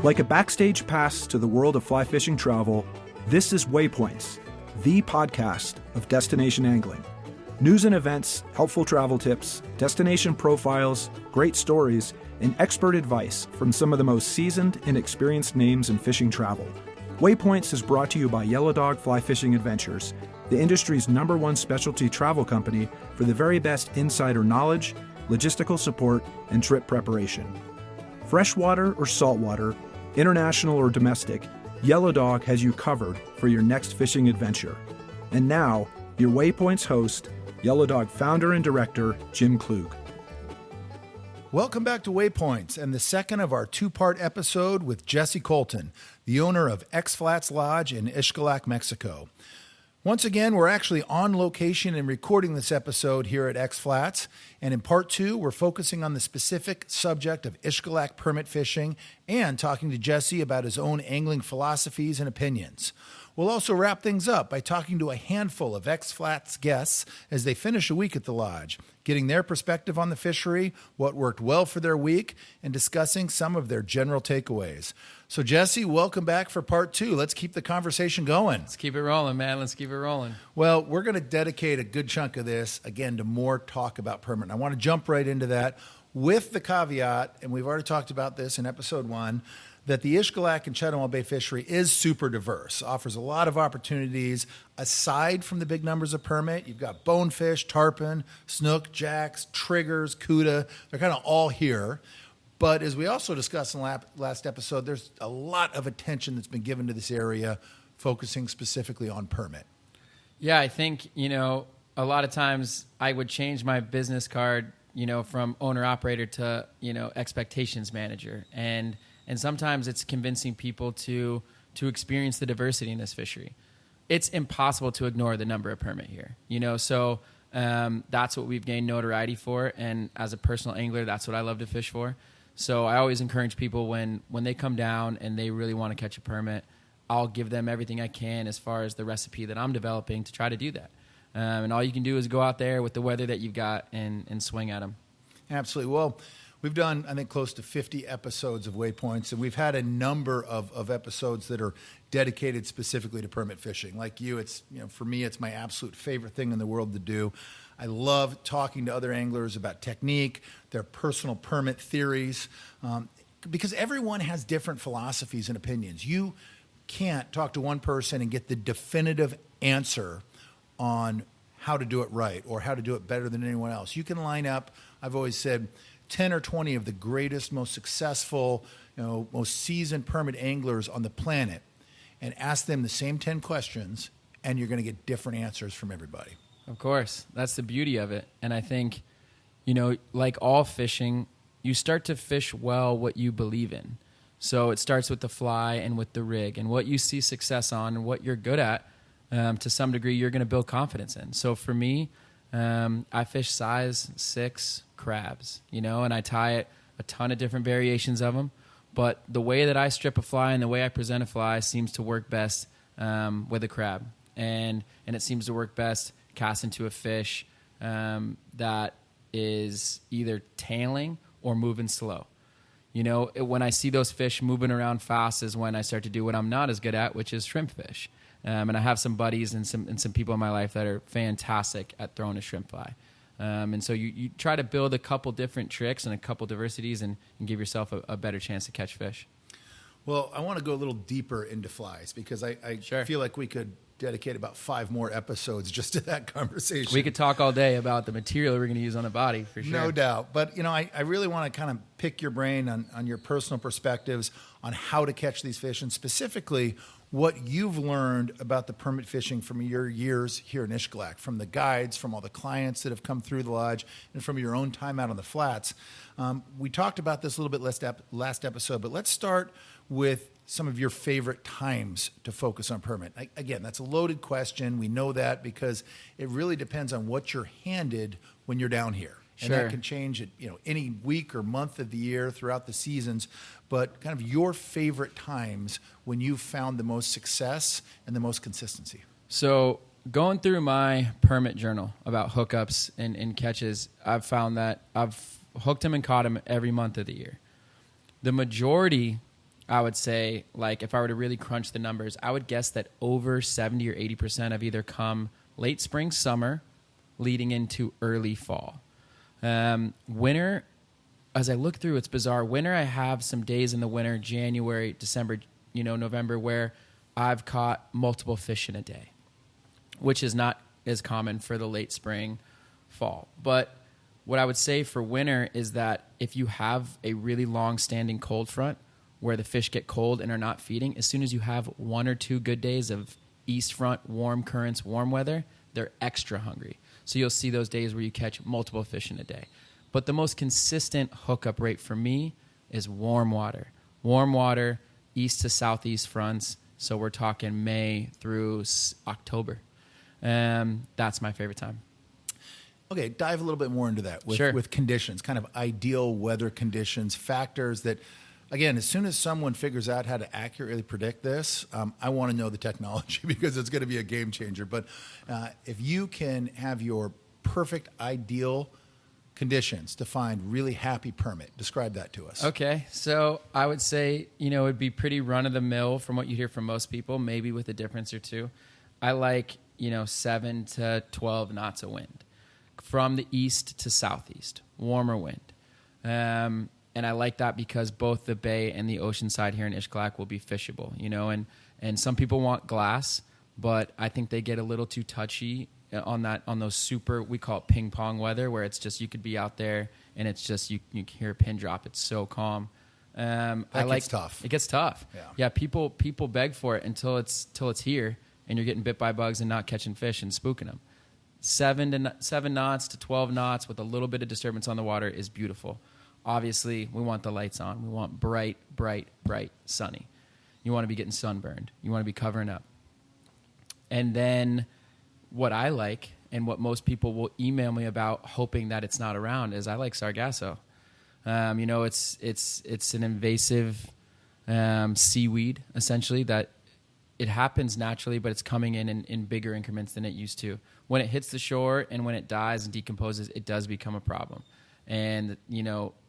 Like a backstage pass to the world of fly fishing travel, this is Waypoints, the podcast of destination angling. News and events, helpful travel tips, destination profiles, great stories, and expert advice from some of the most seasoned and experienced names in fishing travel. Waypoints is brought to you by Yellow Dog Fly Fishing Adventures, the industry's #1 specialty travel company for the very best insider knowledge, logistical support, and trip preparation. Freshwater or saltwater, international or domestic, Yellow Dog has you covered for your next fishing adventure. And now, your Waypoints host, Yellow Dog founder and director, Jim Klug. Welcome back to Waypoints and the second of our two-part episode with Jesse COLTEN, the owner of XFlats Lodge in Xcalak, Mexico. Once again, we're actually on location and recording this episode here at XFlats. And in part two, we're focusing on the specific subject of Xcalak permit fishing and talking to Jesse about his own angling philosophies and opinions. We'll also wrap things up by talking to a handful of XFlats guests as they finish a week at the lodge, getting their perspective on the fishery, what worked well for their week, and discussing some of their general takeaways. So Jesse, welcome back for part two. Let's keep the conversation going. Let's keep it rolling, man. Let's keep it rolling. Well, we're going to dedicate a good chunk of this, again, to more talk about permit. And I want to jump right into that with the caveat, and we've already talked about this in episode 1, that the Xcalak and Chetumal Bay fishery is super diverse, offers a lot of opportunities. Aside from the big numbers of permit, you've got bonefish, tarpon, snook, jacks, triggers, cuda. They're kind of all here. But as we also discussed in the last episode, there's a lot of attention that's been given to this area, focusing specifically on permit. Yeah, I think, a lot of times I would change my business card, from owner-operator to, expectations manager. And sometimes it's convincing people to experience the diversity in this fishery. It's impossible to ignore the number of permit here, so that's what we've gained notoriety for. And as a personal angler, that's what I love to fish for. So I always encourage people when they come down and they really want to catch a permit, I'll give them everything I can as far as the recipe that I'm developing to try to do that. And all you can do is go out there with the weather that you've got and swing at them. Absolutely. Well, we've done, I think, close to 50 episodes of Waypoints, and we've had a number of episodes that are dedicated specifically to permit fishing. Like you, it's for me, it's my absolute favorite thing in the world to do. I love talking to other anglers about technique, their personal permit theories, because everyone has different philosophies and opinions. You can't talk to one person and get the definitive answer on how to do it right or how to do it better than anyone else. You can line up, I've always said, 10 or 20 of the greatest, most successful, most seasoned permit anglers on the planet and ask them the same 10 questions, and you're going to get different answers from everybody. Of course. That's the beauty of it. And I think, like all fishing, you start to fish well what you believe in. So it starts with the fly and with the rig and what you see success on and what you're good at. To some degree, you're going to build confidence in. So for me, I fish size 6 crabs, and I tie a ton of different variations of them. But the way that I strip a fly and the way I present a fly seems to work best with a crab. And it seems to work best cast into a fish that is either tailing or moving slow. When I see those fish moving around fast is when I start to do what I'm not as good at, which is shrimp fish. And I have some buddies and some people in my life that are fantastic at throwing a shrimp fly. And so you try to build a couple different tricks and a couple diversities and give yourself a better chance to catch fish. Well, I want to go a little deeper into flies because I Sure. feel like we could dedicate about 5 more episodes just to that conversation. We could talk all day about the material we're going to use on the body, for sure. No doubt. But, I really want to kind of pick your brain on your personal perspectives on how to catch these fish and specifically what you've learned about the permit fishing from your years here in Xcalak, from the guides, from all the clients that have come through the lodge, and from your own time out on the flats. We talked about this a little bit last episode, but let's start with some of your favorite times to focus on permit. Again, that's a loaded question. We know that because it really depends on what you're handed when you're down here. And Sure. that can change at any week or month of the year throughout the seasons. But kind of your favorite times when you've found the most success and the most consistency. So going through my permit journal about hookups and catches, I've found that I've hooked them and caught them every month of the year. The majority I would say, like, if I were to really crunch the numbers, I would guess that over 70 or 80% have either come late spring, summer, leading into early fall. Winter, as I look through, it's bizarre. Winter, I have some days in the winter, January, December, November, where I've caught multiple fish in a day, which is not as common for the late spring, fall. But what I would say for winter is that if you have a really long-standing cold front where the fish get cold and are not feeding, as soon as you have 1 or 2 good days of east front, warm currents, warm weather, they're extra hungry. So you'll see those days where you catch multiple fish in a day. But the most consistent hookup rate for me is warm water. Warm water, east to southeast fronts. So we're talking May through October. That's my favorite time. Okay, dive a little bit more into that with conditions, kind of ideal weather conditions, factors that, again, as soon as someone figures out how to accurately predict this, I want to know the technology because it's going to be a game changer. But if you can have your perfect ideal conditions to find really happy permit, describe that to us. Okay, so I would say, it'd be pretty run-of-the-mill from what you hear from most people, maybe with a difference or two. I like, 7 to 12 knots of wind. From the east to southeast, warmer wind. And I like that because both the bay and the ocean side here in Xcalak will be fishable, and some people want glass, but I think they get a little too touchy on those super, we call it ping pong weather, where it's just, you could be out there and it's just, you can hear a pin drop. It's so calm. Gets tough. It gets tough. Yeah. People beg for it until it's here and you're getting bit by bugs and not catching fish and spooking them. 7 knots to 12 knots with a little bit of disturbance on the water is beautiful. Obviously, we want the lights on. We want bright, bright, bright, sunny. You want to be getting sunburned. You want to be covering up. And then what I like, and what most people will email me about, hoping that it's not around, is I like sargasso. It's an invasive seaweed, essentially, that it happens naturally, but it's coming in bigger increments than it used to. When it hits the shore and when it dies and decomposes, it does become a problem. And,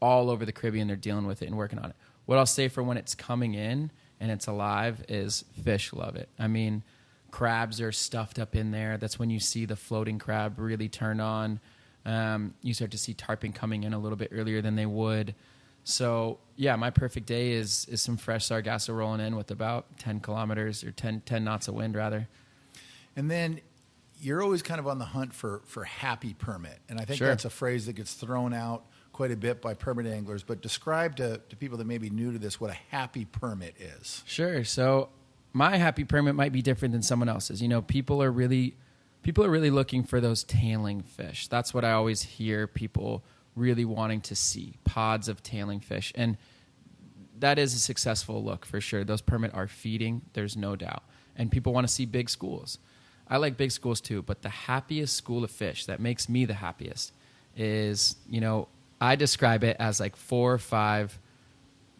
all over the Caribbean, they're dealing with it and working on it. What I'll say for when it's coming in and it's alive is fish love it. I mean, crabs are stuffed up in there. That's when you see the floating crab really turn on. You start to see tarpon coming in a little bit earlier than they would. So, yeah, my perfect day is some fresh sargasso rolling in with about 10 kilometers or 10 knots of wind, rather. And then you're always kind of on the hunt for happy permit. And I think that's a phrase that gets thrown out quite a bit by permit anglers. But describe to people that may be new to this what a happy permit is. Sure. So my happy permit might be different than someone else's. People are really looking for those tailing fish. That's what I always hear people really wanting to see, pods of tailing fish. And that is a successful look for sure. Those permit are feeding, there's no doubt. And people want to see big schools. I like big schools too, but the happiest school of fish that makes me the happiest is, I describe it as like 4 or 5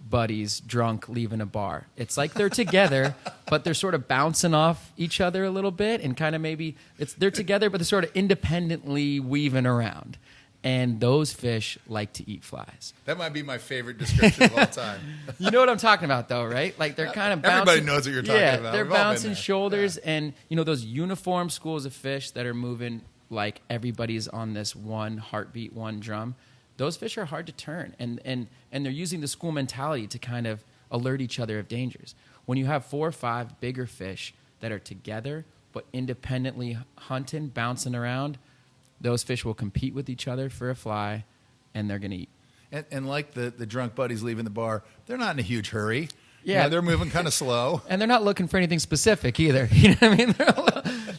buddies drunk leaving a bar. It's like they're together, but they're sort of bouncing off each other a little bit, and kind of maybe they're together, but they're sort of independently weaving around. And those fish like to eat flies. That might be my favorite description of all time. You know what I'm talking about, though, right? Like they're kind of bouncing. Everybody knows what you're talking about. They're bouncing shoulders, and those uniform schools of fish that are moving like everybody's on this one heartbeat, one drum. Those fish are hard to turn, and they're using the school mentality to kind of alert each other of dangers. When you have 4 or 5 bigger fish that are together but independently hunting, bouncing around, those fish will compete with each other for a fly, and they're going to eat. And like the drunk buddies leaving the bar, they're not in a huge hurry. Yeah, they're moving kind of slow, and they're not looking for anything specific either. You know what I mean?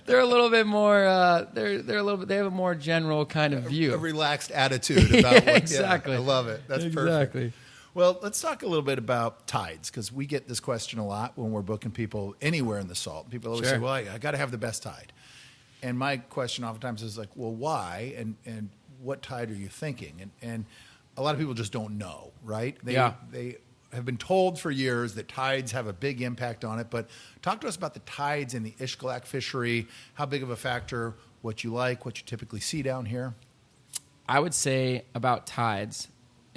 They're a little bit more. They're a little bit. They have a more general kind of view, a relaxed attitude about what, exactly. Yeah, I love it. That's exactly. Perfect. Well, let's talk a little bit about tides, because we get this question a lot when we're booking people anywhere in the salt. People always say, "Well, I got to have the best tide." And my question oftentimes is like, well, why? And what tide are you thinking? And a lot of people just don't know, right? They have been told for years that tides have a big impact on it. But talk to us about the tides in the Xcalak fishery. How big of a factor, what you like, what you typically see down here? I would say about tides,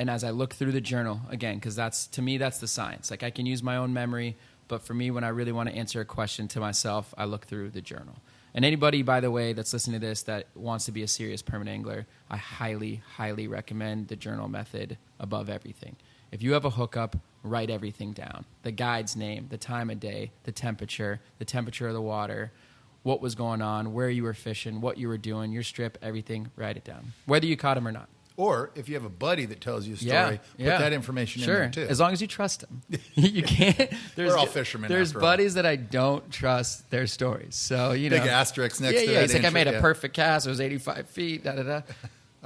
as I look through the journal, again, because to me, that's the science. Like I can use my own memory, but for me, when I really want to answer a question to myself, I look through the journal. And anybody, by the way, that's listening to this that wants to be a serious permanent angler, I highly, highly recommend the journal method above everything. If you have a hookup, write everything down. The guide's name, the time of day, the temperature of the water, what was going on, where you were fishing, what you were doing, your strip, everything, write it down, whether you caught them or not. Or if you have a buddy that tells you a story, put that information in there too. As long as you trust them. You can't. We're all fishermen. There's buddies that I don't trust their stories. So, big asterisk next to that. Yeah, he's like, I made a perfect cast. It was 85 feet, Okay.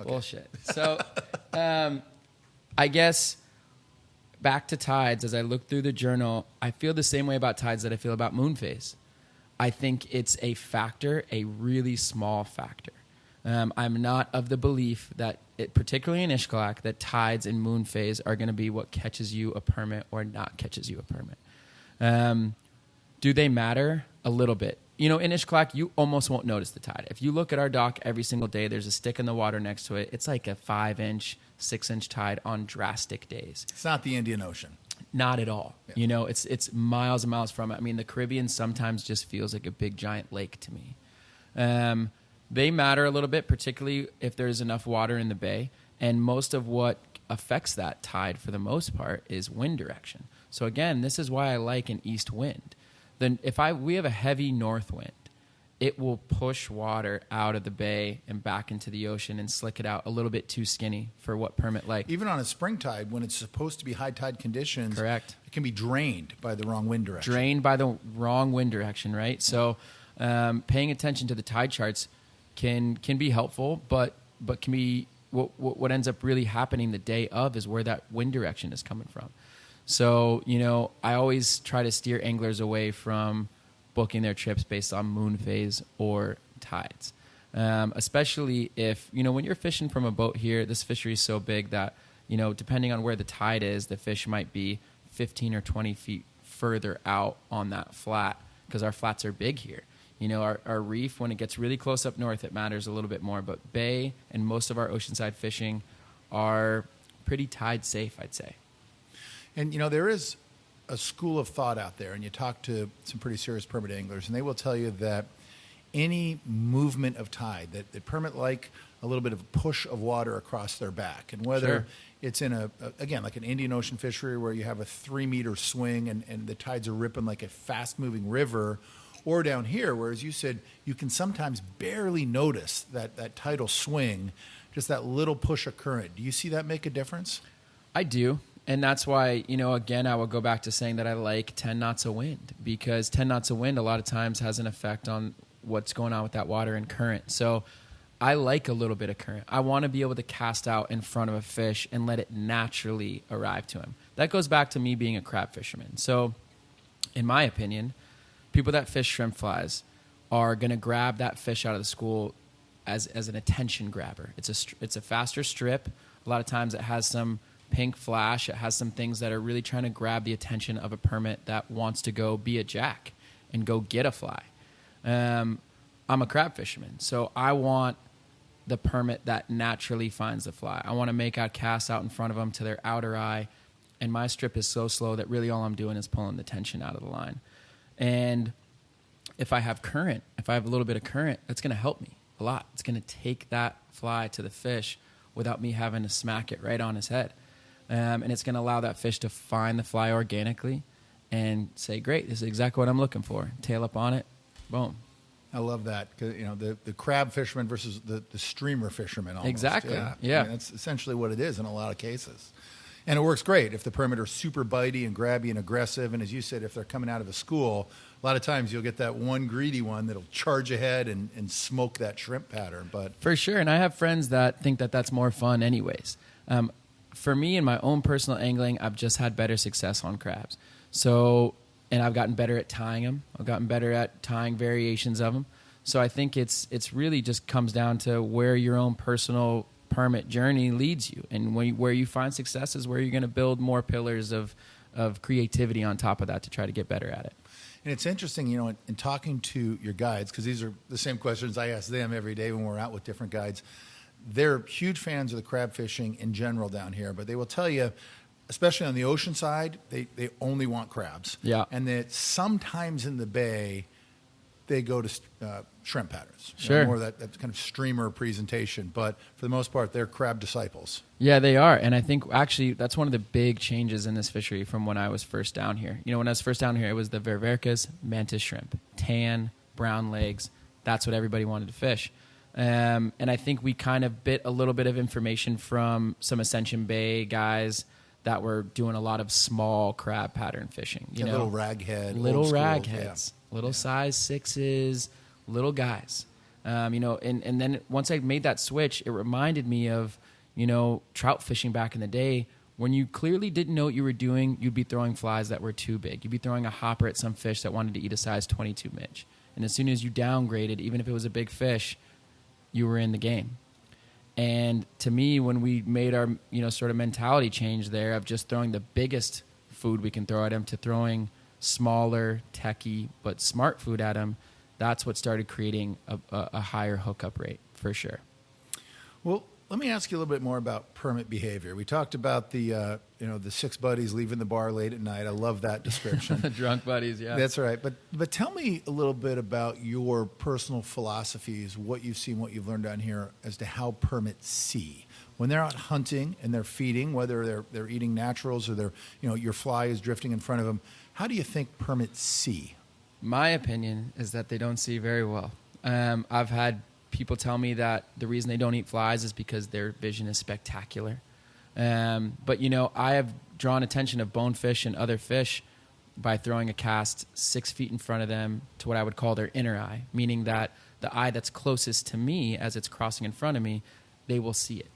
Bullshit. So, I guess back to tides, as I look through the journal, I feel the same way about tides that I feel about moon phase. I think it's a factor, a really small factor. I'm not of the belief that, particularly in Xcalak, that tides and moon phase are going to be what catches you a permit or not catches you a permit. Do they matter? A little bit. In Xcalak, you almost won't notice the tide. If you look at our dock every single day, there's a stick in the water next to it. It's like a 5-inch, 6-inch tide on drastic days. It's not the Indian Ocean. Not at all. Yeah. It's miles and miles from it. I mean, the Caribbean sometimes just feels like a big giant lake to me. They matter a little bit, particularly if there's enough water in the bay. And most of what affects that tide, for the most part, is wind direction. So again, this is why I like an east wind. Then we have a heavy north wind, it will push water out of the bay and back into the ocean and slick it out a little bit too skinny for what permit like. Even on a spring tide, when it's supposed to be high tide conditions, correct, it can be drained by the wrong wind direction. Right? So paying attention to the tide charts can be helpful, but can be what ends up really happening the day of is where that wind direction is coming from. So, I always try to steer anglers away from booking their trips based on moon phase or tides. Especially if, when you're fishing from a boat here, this fishery is so big that, depending on where the tide is, the fish might be 15 or 20 feet further out on that flat because our flats are big here. Our reef, when it gets really close up north, it matters a little bit more. But bay and most of our oceanside fishing are pretty tide safe, I'd say. And, there is a school of thought out there, and you talk to some pretty serious permit anglers, and they will tell you that any movement of tide, that permit like a little bit of a push of water across their back. And whether it's in again, like an Indian Ocean fishery where you have a 3-meter swing and the tides are ripping like a fast-moving river, or down here, where, as you said, you can sometimes barely notice that tidal swing, just that little push of current. Do you see that make a difference? I do. And that's why, again, I will go back to saying that I like 10 knots of wind, because 10 knots of wind a lot of times has an effect on what's going on with that water and current. So I like a little bit of current. I want to be able to cast out in front of a fish and let it naturally arrive to him. That goes back to me being a crab fisherman. So in my opinion, people that fish shrimp flies are going to grab that fish out of the school as an attention grabber. It's a faster strip. A lot of times it has some pink flash. It has some things that are really trying to grab the attention of a permit that wants to go be a jack and go get a fly. I'm a crab fisherman, so I want the permit that naturally finds the fly. I want to make a cast out in front of them to their outer eye, and my strip is so slow that really all I'm doing is pulling the tension out of the line. And if I have a little bit of current, that's going to help me a lot. It's going to take that fly to the fish without me having to smack it right on his head. And it's going to allow that fish to find the fly organically and say, great, this is exactly what I'm looking for. Tail up on it, boom. I love that. The crab fisherman versus the streamer fisherman almost. Exactly, yeah. I mean, that's essentially what it is in a lot of cases. And it works great if the permit are super bitey and grabby and aggressive. And as you said, if they're coming out of a school, a lot of times you'll get that one greedy one that'll charge ahead and smoke that shrimp pattern. But for sure. And I have friends that think that that's more fun anyways. For me, in my own personal angling, I've just had better success on crabs. So, and I've gotten better at tying them. I've gotten better at tying variations of them. So I think it's really just comes down to where your own personal permit journey leads you. And where you find success is where you're going to build more pillars of creativity on top of that to try to get better at it. And it's interesting, in talking to your guides, because these are the same questions I ask them every day when we're out with different guides. they're huge fans of the crab fishing in general down here, but they will tell you, especially on the ocean side, they only want crabs. Yeah. And that sometimes in the bay, they go to shrimp patterns. Sure. More that kind of streamer presentation. But for the most part, they're crab disciples. Yeah, they are. And I think actually that's one of the big changes in this fishery from when I was first down here. When I was first down here, it was the Ververkas mantis shrimp. Tan, brown legs. That's what everybody wanted to fish. And I think we kind of bit a little bit of information from some Ascension Bay guys that were doing a lot of small crab pattern fishing. Little raghead. Little old school, ragheads. Yeah. Little size 6s, little guys. And then once I made that switch, it reminded me of, trout fishing back in the day. When you clearly didn't know what you were doing, you'd be throwing flies that were too big. You'd be throwing a hopper at some fish that wanted to eat a size 22 midge. And as soon as you downgraded, even if it was a big fish, you were in the game. And to me, when we made our, sort of mentality change there of just throwing the biggest food we can throw at them to throwing smaller, techie, but smart food at them, that's what started creating a higher hookup rate for sure. Well, let me ask you a little bit more about permit behavior. We talked about the 6 buddies leaving the bar late at night. I love that description. The drunk buddies, yeah. That's right. But tell me a little bit about your personal philosophies, what you've seen, what you've learned down here as to how permits see. When they're out hunting and they're feeding, whether they're eating naturals or your fly is drifting in front of them, how do you think permits see? My opinion is that they don't see very well. I've had people tell me that the reason they don't eat flies is because their vision is spectacular. But I have drawn attention of bonefish and other fish by throwing a cast 6 feet in front of them to what I would call their inner eye, meaning that the eye that's closest to me as it's crossing in front of me, they will see it.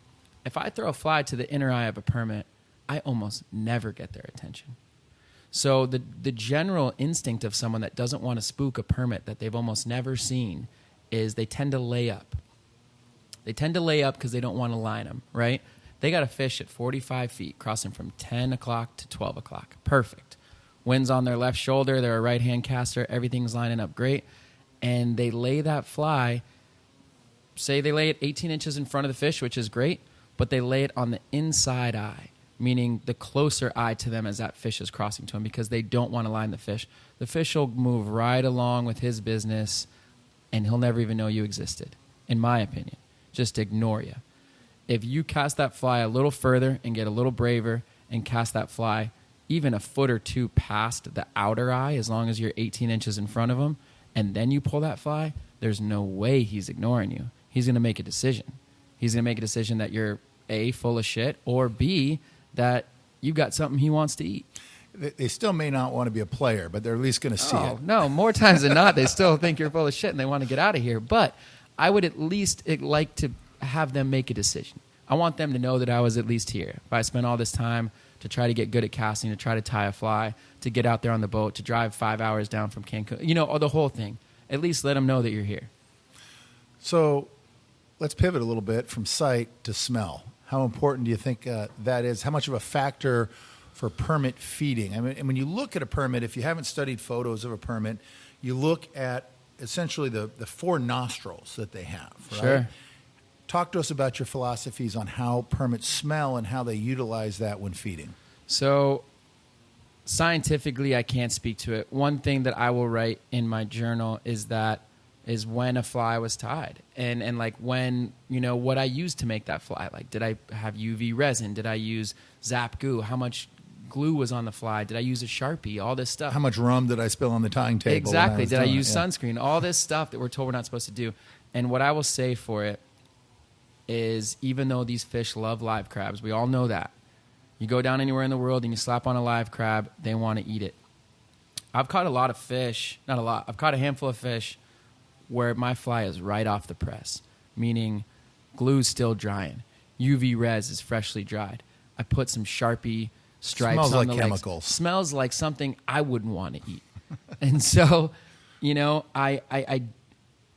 If I throw a fly to the inner eye of a permit, I almost never get their attention. So the general instinct of someone that doesn't want to spook a permit that they've almost never seen is they tend to lay up. They tend to lay up because they don't want to line them, right? They got a fish at 45 feet crossing from 10 o'clock to 12 o'clock. Perfect. Wind's on their left shoulder. They're a right-hand caster. Everything's lining up great. And they lay that fly, say they lay it 18 inches in front of the fish, which is great, but they lay it on the inside eye, meaning the closer eye to them as that fish is crossing to them because they don't want to line the fish. The fish will move right along with his business, and he'll never even know you existed, in my opinion. Just ignore you. If you cast that fly a little further and get a little braver and cast that fly even a foot or two past the outer eye, as long as you're 18 inches in front of him, and then you pull that fly, there's no way he's ignoring you. He's going to make a decision. He's going to make a decision that you're, A, full of shit, or B, that you've got something he wants to eat. They still may not want to be a player, but they're at least going to see it. No, more times than not, they still think you're full of shit and they want to get out of here. But I would at least like to have them make a decision. I want them to know that I was at least here. If I spent all this time to try to get good at casting, to try to tie a fly, to get out there on the boat, to drive 5 hours down from Cancun, the whole thing. At least let them know that you're here. So let's pivot a little bit from sight to smell. How important do you think that is? How much of a factor for permit feeding? I mean, and when you look at a permit, if you haven't studied photos of a permit, you look at essentially the 4 nostrils that they have, right? Sure. Talk to us about your philosophies on how permits smell and how they utilize that when feeding. So scientifically, I can't speak to it. One thing that I will write in my journal is when a fly was tied and like when, what I used to make that fly. Like, did I have UV resin? Did I use Zap Goo? How much glue was on the fly? Did I use a Sharpie? All this stuff. How much rum did I spill on the tying table? Exactly. Did I use sunscreen? All this stuff that we're told we're not supposed to do. And what I will say for it is, even though these fish love live crabs, we all know that. You go down anywhere in the world and you slap on a live crab, they want to eat it. I've caught a lot of fish, not a lot, I've caught a handful of fish where my fly is right off the press, meaning glue's still drying. UV res is freshly dried. I put some Sharpie stripes Smells on like the chemicals. legs. Smells like something I wouldn't want to eat. And so,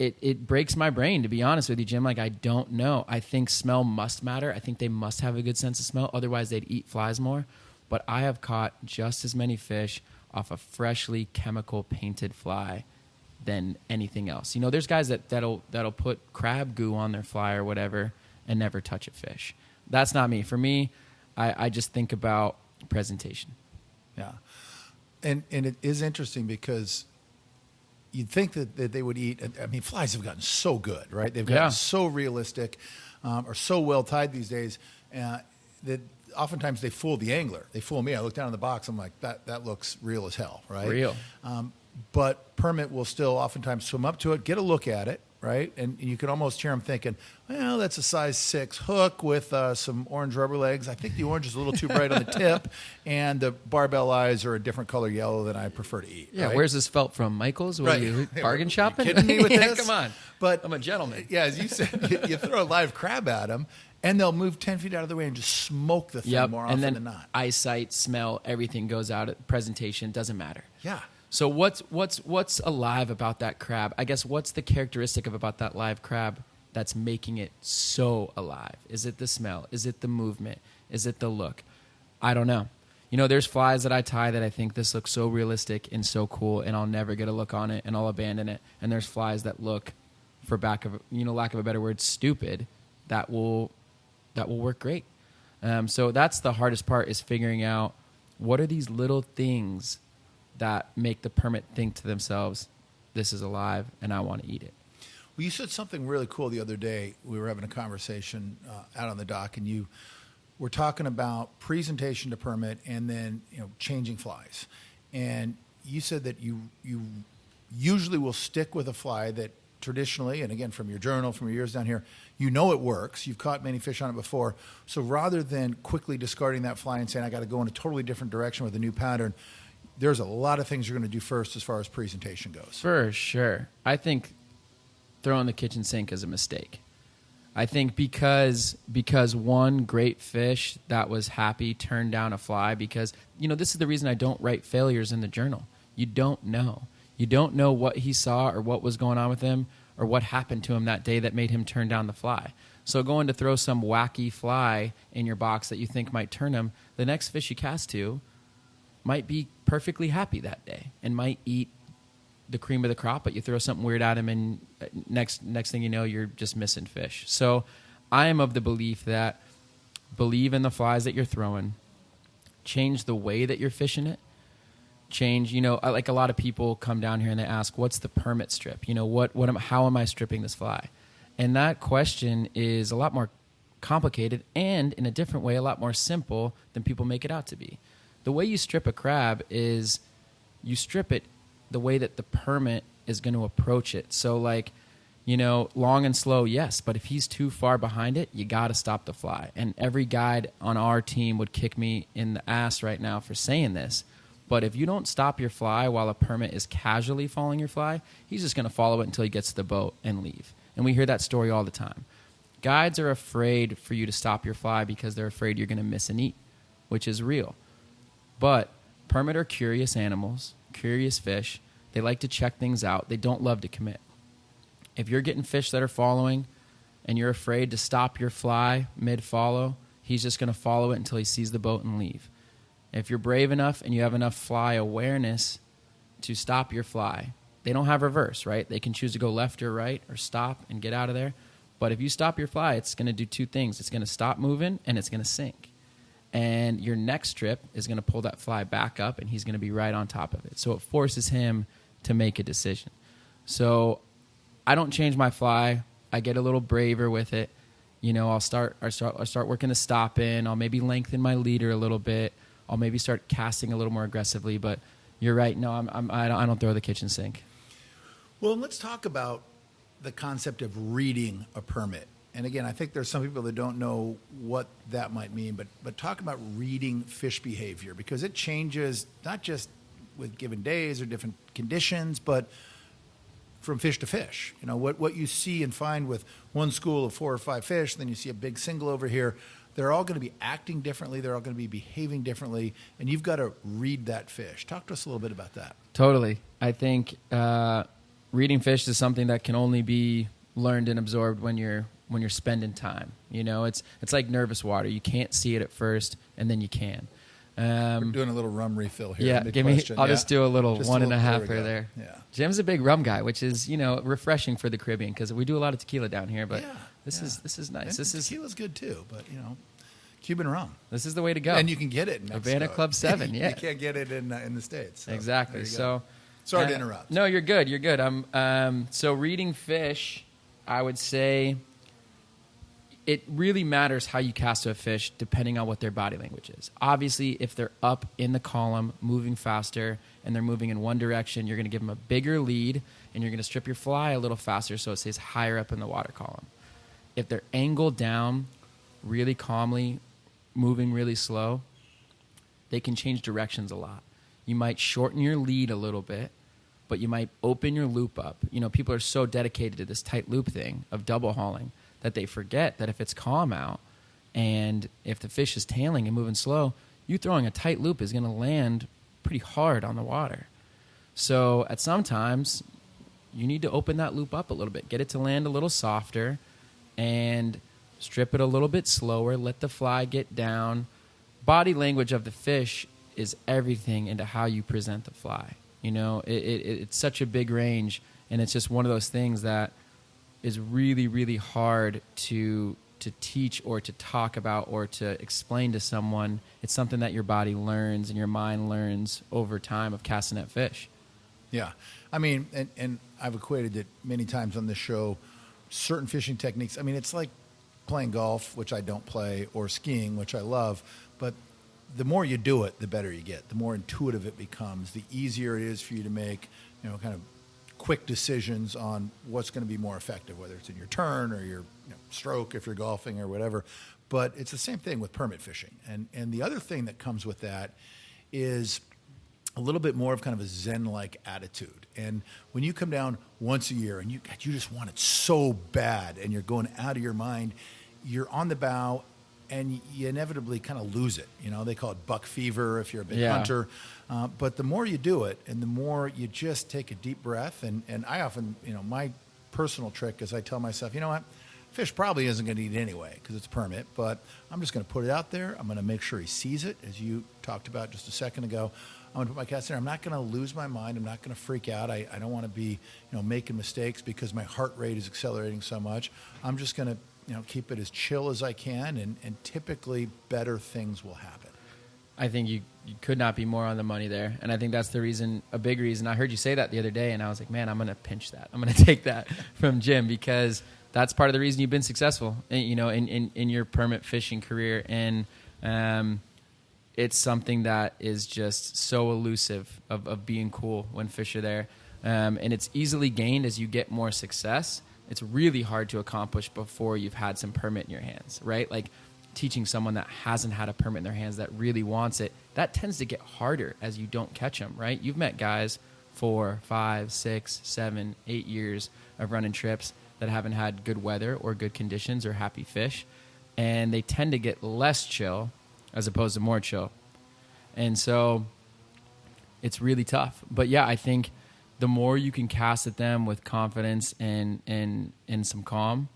it breaks my brain, to be honest with you, Jim. Like, I don't know. I think smell must matter. I think they must have a good sense of smell. Otherwise, they'd eat flies more. But I have caught just as many fish off a freshly chemical painted fly than anything else. There's guys that'll put crab goo on their fly or whatever, and never touch a fish. That's not me. For me, I just think about presentation. Yeah. And it is interesting because you'd think that they would eat. I mean, flies have gotten so good, right? They've gotten so realistic, or so well tied these days, that oftentimes they fool the angler. They fool me. I look down in the box. I'm like, that looks real as hell, right? Real. But permit will still oftentimes swim up to it, get a look at it, right? And you can almost hear them thinking, well, that's a size 6 hook with some orange rubber legs. I think the orange is a little too bright on the tip, and the barbell eyes are a different color yellow than I prefer to eat. Yeah, right? where's this felt from? Michael's? What are you, bargain shopping? You kidding me with this? Come on. But I'm a gentleman. Yeah, as you said, you throw a live crab at them, and they'll move 10 feet out of the way and just smoke the thing more often and then than not. Eyesight, smell, everything goes out. Presentation doesn't matter. Yeah. So what's alive about that crab? I guess what's the characteristic about that live crab that's making it so alive? Is it the smell? Is it the movement? Is it the look? I don't know. You know, there's flies that I tie that I think this looks so realistic and so cool, and I'll never get a look on it, and I'll abandon it. And there's flies that look, for lack of a better word, stupid, that will work great. So that's the hardest part, is figuring out what are these little things that make the permit think to themselves, this is alive and I want to eat it. Well, you said something really cool the other day. We were having a conversation out on the dock, and you were talking about presentation to permit and then changing flies. And you said that you usually will stick with a fly that traditionally, and again from your journal, from your years down here, it works. You've caught many fish on it before. So rather than quickly discarding that fly and saying, I got to go in a totally different direction with a new pattern, there's a lot of things you're going to do first as far as presentation goes. For sure. I think throwing the kitchen sink is a mistake. I think because one great fish that was happy turned down a fly, because, this is the reason I don't write failures in the journal. You don't know. You don't know what he saw or what was going on with him or what happened to him that day that made him turn down the fly. So going to throw some wacky fly in your box that you think might turn him, the next fish you cast to might be perfectly happy that day and might eat the cream of the crop, but you throw something weird at him, and next thing you know, you're just missing fish. So I am of the belief that believe in the flies that you're throwing, change the way that you're fishing it, change, like a lot of people come down here and they ask, what's the permit strip? How am I stripping this fly? And that question is a lot more complicated and, in a different way, a lot more simple than people make it out to be. The way you strip a crab is you strip it the way that the permit is going to approach it. So long and slow, yes, but if he's too far behind it, you got to stop the fly. And every guide on our team would kick me in the ass right now for saying this. But if you don't stop your fly while a permit is casually following your fly, he's just going to follow it until he gets to the boat and leave. And we hear that story all the time. Guides are afraid for you to stop your fly because they're afraid you're going to miss and eat, which is real. But permit are curious animals, curious fish. They like to check things out. They don't love to commit. If you're getting fish that are following and you're afraid to stop your fly mid-follow, he's just going to follow it until he sees the boat and leave. If you're brave enough and you have enough fly awareness to stop your fly, they don't have reverse, right? They can choose to go left or right or stop and get out of there. But if you stop your fly, it's going to do two things. It's going to stop moving and it's going to sink. And your next trip is going to pull that fly back up, and he's going to be right on top of it. So it forces him to make a decision. So I don't change my fly. I get a little braver with it. I'll start working the stop in. I'll maybe lengthen my leader a little bit. I'll maybe start casting a little more aggressively. But you're right. No, I don't throw the kitchen sink. Well, let's talk about the concept of reading a permit. And again, I think there's some people that don't know what that might mean, but talk about reading fish behavior, because it changes not just with given days or different conditions, but from fish to fish. What you see and find with one school of 4 or 5 fish, then you see a big single over here. They're all going to be acting differently. They're all going to be behaving differently, and you've got to read that fish. Talk to us a little bit about that. Totally. I think reading fish is something that can only be learned and absorbed when you're spending time. It's like nervous water. You can't see it at first, and then you can. We're doing a little rum refill here. Yeah, give me. I'll just do a little Just 1.5 there. Yeah. Jim's a big rum guy, which is refreshing for the Caribbean because we do a lot of tequila down here. But this is nice. And tequila's good too, but Cuban rum. This is the way to go. And you can get it in Mexico. Havana Club 7. Yeah, you can't get it in the States. So exactly. So sorry to interrupt. No, you're good. You're good. So reading fish, I would say it really matters how you cast a fish depending on what their body language is. Obviously, if they're up in the column, moving faster, and they're moving in one direction, you're going to give them a bigger lead, and you're going to strip your fly a little faster so it stays higher up in the water column. If they're angled down really calmly, moving really slow, they can change directions a lot. You might shorten your lead a little bit, but you might open your loop up. People are so dedicated to this tight loop thing of double hauling that they forget that if it's calm out and if the fish is tailing and moving slow, you throwing a tight loop is going to land pretty hard on the water. So at some times, you need to open that loop up a little bit, get it to land a little softer, and strip it a little bit slower, let the fly get down. Body language of the fish is everything into how you present the fly. It's such a big range, and it's just one of those things that is really, really hard to teach or to talk about or to explain to someone. It's something that your body learns and your mind learns over time of casting that fish. Yeah. I mean, and I've equated it many times on this show, certain fishing techniques. I mean, it's like playing golf, which I don't play, or skiing, which I love, but the more you do it, the better you get. The more intuitive it becomes, the easier it is for you to make, kind of quick decisions on what's going to be more effective, whether it's in your turn or your stroke if you're golfing or whatever. But it's the same thing with permit fishing. And the other thing that comes with that is a little bit more of kind of a Zen-like attitude. And when you come down once a year and you just want it so bad and you're going out of your mind, you're on the bow and you inevitably kind of lose it. They call it buck fever if you're a big hunter. But the more you do it and the more you just take a deep breath, and I often, my personal trick is I tell myself, you know what, fish probably isn't going to eat anyway because it's permit, but I'm just going to put it out there. I'm going to make sure he sees it, as you talked about just a second ago. I'm going to put my cast in there. I'm not going to lose my mind. I'm not going to freak out. I don't want to be, making mistakes because my heart rate is accelerating so much. I'm just going to, keep it as chill as I can, and typically better things will happen. I think you could not be more on the money there. And I think that's the reason, a big reason. I heard you say that the other day, and I was like, man, I'm going to pinch that. I'm going to take that from Jim because that's part of the reason you've been successful, in your permit fishing career. And it's something that is just so elusive of being cool when fish are there. And it's easily gained as you get more success. It's really hard to accomplish before you've had some permit in your hands, right? Like teaching someone that hasn't had a permit in their hands that really wants it, that tends to get harder as you don't catch them, right? You've met guys 4, 5, 6, 7, 8 years of running trips that haven't had good weather or good conditions or happy fish, and they tend to get less chill as opposed to more chill. And so it's really tough. But yeah, I think the more you can cast at them with confidence and some calm,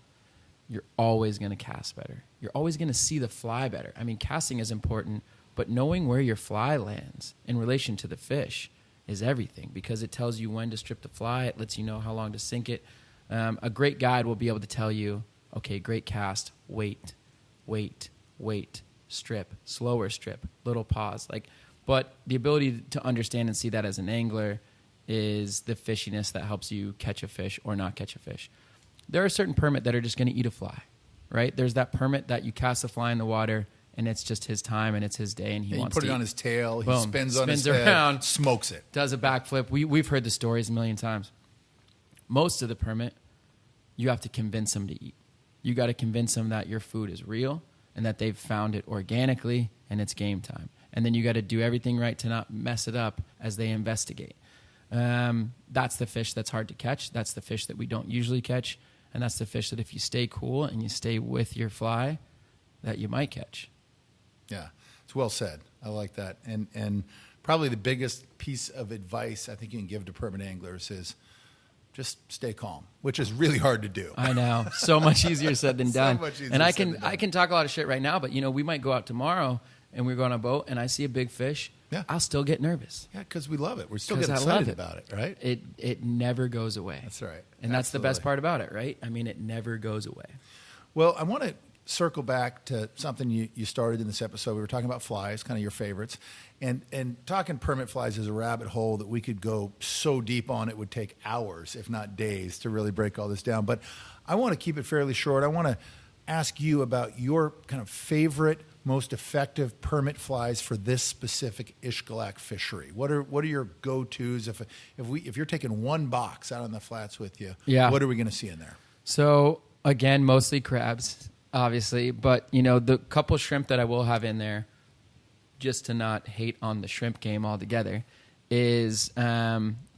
you're always going to cast better. You're always going to see the fly better. I mean, casting is important, but knowing where your fly lands in relation to the fish is everything because it tells you when to strip the fly. It lets you know how long to sink it. A great guide will be able to tell you, okay, great cast, wait, strip, slower strip, little pause. But the ability to understand and see that as an angler is the fishiness that helps you catch a fish or not catch a fish. There are certain permit that are just going to eat a fly, right? There's that permit that you cast a fly in the water and it's just his time and it's his day and he wants to put it on his tail, he boom, spins on his around, head, smokes it. Does a backflip. We've heard the stories a million times. Most of the permit, you have to convince them to eat. You got to convince them that your food is real and that they've found it organically and it's game time. And then you got to do everything right to not mess it up as they investigate. That's the fish that's hard to catch. That's the fish that we don't usually catch. And that's the fish that if you stay cool and you stay with your fly, that you might catch. Yeah, it's well said. I like that. And probably the biggest piece of advice I think you can give to permit anglers is just stay calm, which is really hard to do. I know. So much easier said than done. So much easier and I said than done. can talk a lot of shit right now, but we might go out tomorrow and we go on a boat and I see a big fish, Yeah. I'll still get nervous. Yeah, because we love it. We're still 'Cause getting I love excited it. about it, right? It never goes away. That's right. And that's the best Absolutely. part about it, right? I mean, it never goes away. Well, I want to circle back to something you started in this episode. We were talking about flies, kind of your favorites. And talking permit flies is a rabbit hole that we could go so deep on it would take hours, if not days, to really break all this down. But I want to keep it fairly short. I want to ask you about your kind of favorite, most effective permit flies for this specific Xcalak fishery. What are your go-tos if you're taking one box out on the flats with you? Yeah. What are we going to see in there? So again, mostly crabs, obviously, but the couple shrimp that I will have in there, just to not hate on the shrimp game altogether, is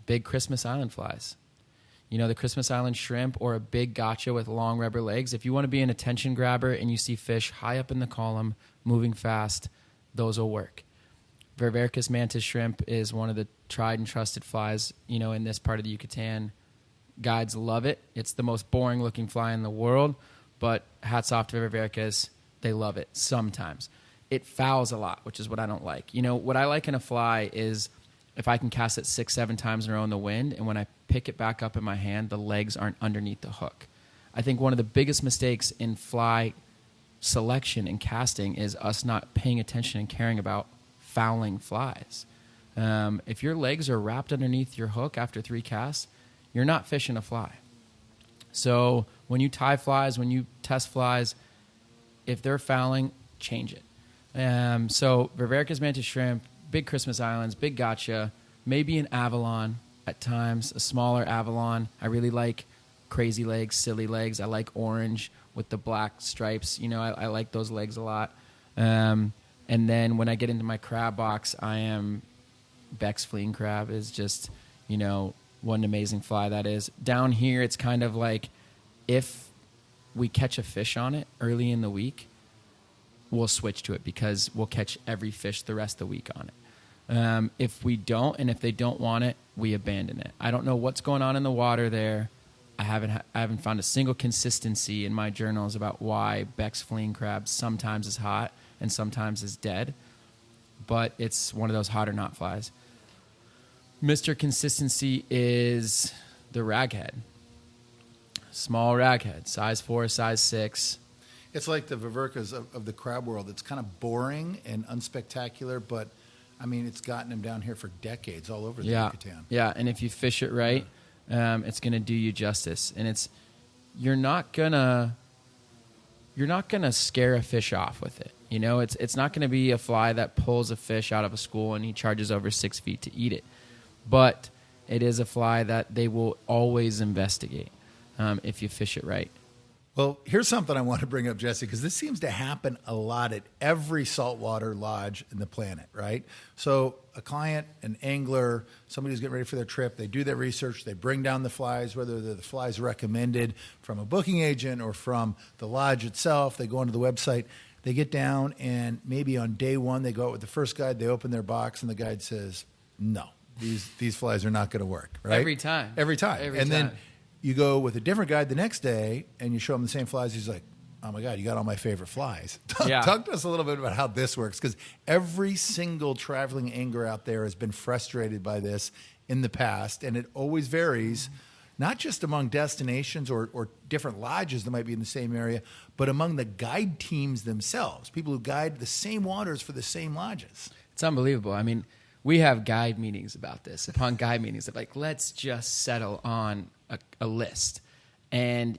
big Christmas Island flies. The Christmas Island shrimp or a big gotcha with long rubber legs. If you want to be an attention grabber and you see fish high up in the column, moving fast, those will work. Vivericus mantis shrimp is one of the tried and trusted flies, in this part of the Yucatan. Guides love it. It's the most boring looking fly in the world, but hats off to Vivericus. They love it sometimes. It fouls a lot, which is what I don't like. What I like in a fly is if I can cast it 6-7 times in a row in the wind, and when I pick it back up in my hand, the legs aren't underneath the hook. I think one of the biggest mistakes in fly selection and casting is us not paying attention and caring about fouling flies. If your legs are wrapped underneath your hook after 3 casts, you're not fishing a fly. So when you tie flies, when you test flies, if they're fouling, change it. So Vivericus mantis shrimp, big Christmas Islands, big gotcha, maybe an Avalon at times, a smaller Avalon. I really like crazy legs, silly legs. I like orange with the black stripes. I like those legs a lot. And then when I get into my crab box, I am Beck's fleeing crab is just, what an amazing fly that is. Down here, it's kind of like if we catch a fish on it early in the week, we'll switch to it because we'll catch every fish the rest of the week on it. If we don't, and if they don't want it, we abandon it. I don't know what's going on in the water there. I haven't found a single consistency in my journals about why Beck's fleeing crab sometimes is hot and sometimes is dead, but it's one of those hot or not flies. Mr. Consistency is the raghead. Small raghead, size 4, size 6. It's like the Vivericus of the crab world. It's kind of boring and unspectacular, but it's gotten them down here for decades all over the Yucatan. Yeah, and if you fish it right, it's going to do you justice. And you're not gonna scare a fish off with it. It's not going to be a fly that pulls a fish out of a school and he charges over 6 feet to eat it. But it is a fly that they will always investigate if you fish it right. Well, here's something I want to bring up, Jesse, because this seems to happen a lot at every saltwater lodge in the planet, right? So a client, an angler, somebody who's getting ready for their trip, they do their research, they bring down the flies, whether they're the flies recommended from a booking agent or from the lodge itself. They go onto the website, they get down, and maybe on day 1, they go out with the first guide, they open their box, and the guide says, no, these flies are not going to work, right? Every time. Then you go with a different guide the next day, and you show him the same flies. He's like, oh, my God, you got all my favorite flies. Talk to us a little bit about how this works, because every single traveling angler out there has been frustrated by this in the past, and it always varies, not just among destinations or different lodges that might be in the same area, but among the guide teams themselves, people who guide the same waters for the same lodges. It's unbelievable. We have guide meetings about this, upon guide meetings of let's just settle on a list. And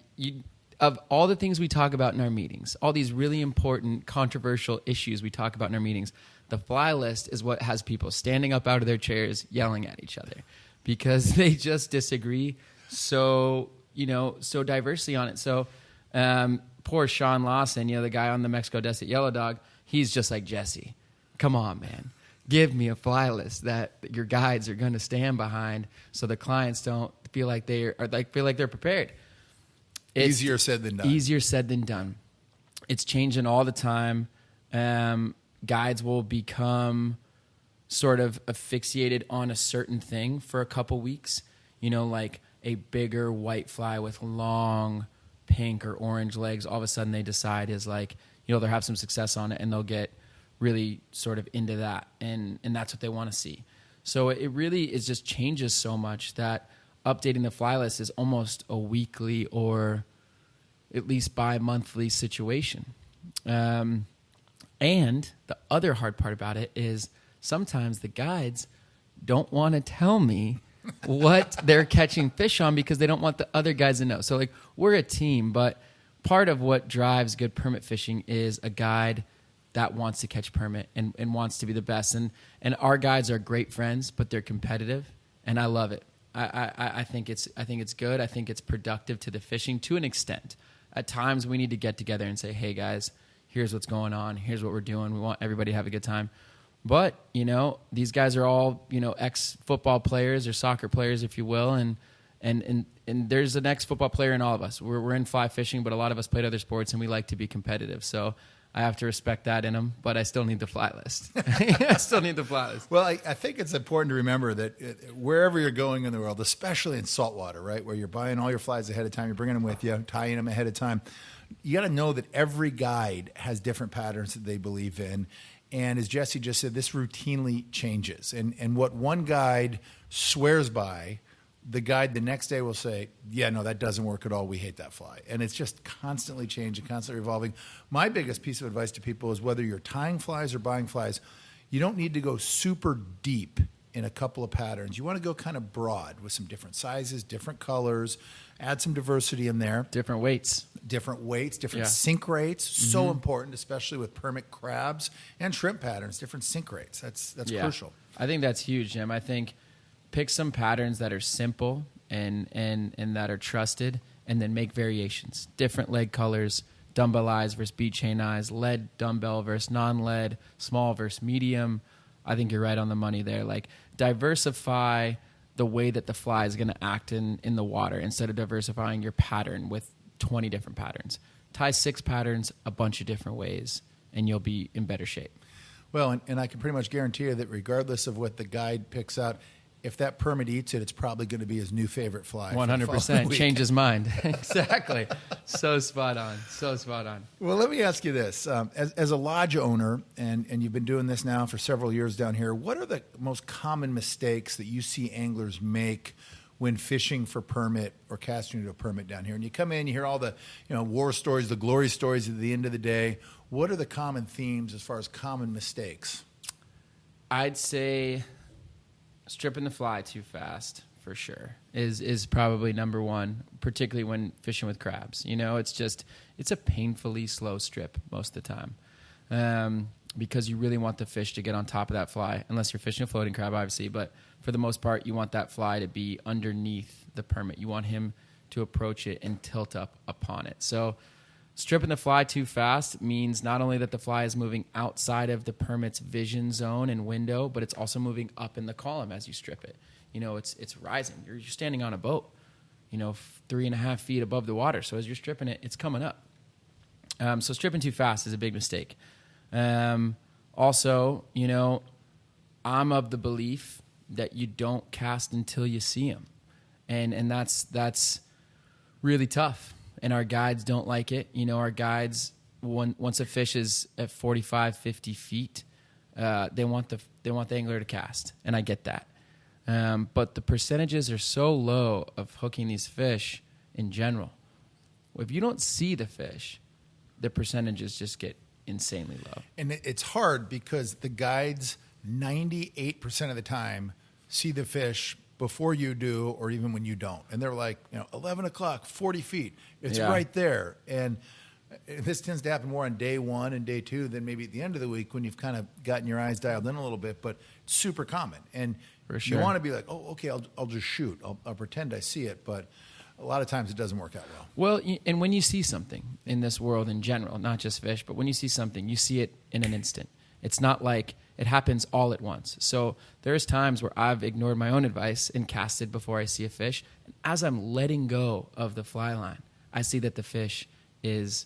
of all the things we talk about in our meetings, all these really important, controversial issues we talk about in our meetings, the fly list is what has people standing up out of their chairs yelling at each other because they just disagree so diversely on it. So poor Sean Lawson, the guy on the Mexico Desert Yellow Dog, he's just like, Jesse, come on, man. Give me a fly list that your guides are going to stand behind so the clients don't feel like they're prepared. It's easier said than done. Easier said than done. It's changing all the time. Guides will become sort of asphyxiated on a certain thing for a couple weeks, like a bigger white fly with long pink or orange legs. All of a sudden they decide is they'll have some success on it and they'll get really sort of into that, and that's what they want to see. So it really is just changes so much that updating the fly list is almost a weekly or at least bi-monthly situation. And the other hard part about it is sometimes the guides don't want to tell me what they're catching fish on because they don't want the other guys to know. So like we're a team, but part of what drives good permit fishing is a guide that wants to catch permit and wants to be the best. And our guides are great friends, but they're competitive, and I love it. I think it's good. I think it's productive to the fishing to an extent. At times we need to get together and say, hey guys, here's what's going on. Here's what we're doing. We want everybody to have a good time. But, these guys are all, ex-football players or soccer players, if you will. And there's an ex-football player in all of us. We're in fly fishing, but a lot of us played other sports and we like to be competitive. So I have to respect that in them, but I still need the fly list. I still need the fly list. Well, I think it's important to remember that wherever you're going in the world, especially in saltwater, right, where you're buying all your flies ahead of time, you're bringing them with you, tying them ahead of time, you got to know that every guide has different patterns that they believe in. And as Jesse just said, this routinely changes. And what one guide swears by, the guide the next day will say, yeah, no, that doesn't work at all. We hate that fly. And it's just constantly changing, constantly evolving. My biggest piece of advice to people is whether you're tying flies or buying flies, you don't need to go super deep in a couple of patterns. You want to go kind of broad with some different sizes, different colors, add some diversity in there. Different weights, different sink rates. So important, especially with permit crabs and shrimp patterns, different sink rates. That's crucial. I think that's huge, Jim. I think pick some patterns that are simple and that are trusted, and then make variations. Different leg colors, dumbbell eyes versus bead chain eyes, lead dumbbell versus non-lead, small versus medium. I think you're right on the money there. Like, diversify the way that the fly is going to act in the water instead of diversifying your pattern with 20 different patterns. Tie 6 patterns a bunch of different ways, and you'll be in better shape. Well, and I can pretty much guarantee you that regardless of what the guide picks out, if that permit eats it, it's probably going to be his new favorite fly. 100%. Change his mind. Exactly. So spot on. Well, let me ask you this. As a lodge owner, and you've been doing this now for several years down here, what are the most common mistakes that you see anglers make when fishing for permit or casting to a permit down here? And you come in, you hear all the war stories, the glory stories at the end of the day. What are the common themes as far as common mistakes? I'd say stripping the fly too fast, for sure, is probably number one, particularly when fishing with crabs. It's a painfully slow strip most of the time, because you really want the fish to get on top of that fly, unless you're fishing a floating crab, obviously. But for the most part, you want that fly to be underneath the permit. You want him to approach it and tilt up upon it. So stripping the fly too fast means not only that the fly is moving outside of the permit's vision zone and window, but it's also moving up in the column as you strip it. It's rising. You're standing on a boat, 3.5 feet above the water. So as you're stripping it, it's coming up. So stripping too fast is a big mistake. Also, I'm of the belief that you don't cast until you see them. And that's really tough. And our guides don't like it. Our guides, once a fish is at 45, 50 feet, they want the angler to cast, and I get that. But the percentages are so low of hooking these fish in general. If you don't see the fish, the percentages just get insanely low. And it's hard because the guides 98% of the time see the fish before you do, or even when you don't. And they're like, 11 o'clock, 40 feet. It's right there. And this tends to happen more on day one and day two than maybe at the end of the week when you've kind of gotten your eyes dialed in a little bit, but it's super common. And for sure, you want to be like, oh, okay, I'll just shoot. I'll pretend I see it, but a lot of times it doesn't work out well. Well, and when you see something in this world in general, not just fish, but when you see something, you see it in an instant. It's not like it happens all at once. So there's times where I've ignored my own advice and casted before I see a fish. And as I'm letting go of the fly line, I see that the fish is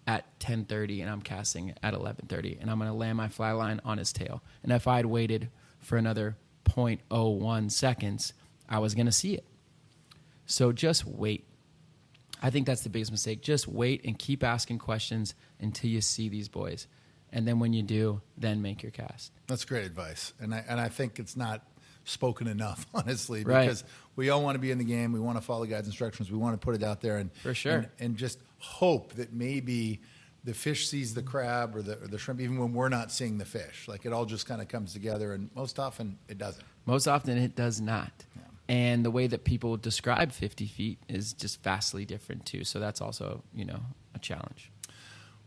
at 10:30 and I'm casting at 11:30, and I'm going to land my fly line on his tail. And if I had waited for another 0.01 seconds, I was going to see it. So just wait. I think that's the biggest mistake. Just wait and keep asking questions until you see these boys. And then when you do, then make your cast. That's great advice. And I think it's not spoken enough, honestly, Right. because we all want to be in the game. We want to follow the guide's instructions. We want to put it out there For sure. and just hope that maybe the fish sees the crab or the shrimp, even when we're not seeing the fish. Like, it all just kind of comes together, and most often it doesn't. Most often it does not. Yeah. And the way that people describe 50 feet is just vastly different too. So that's also, a challenge.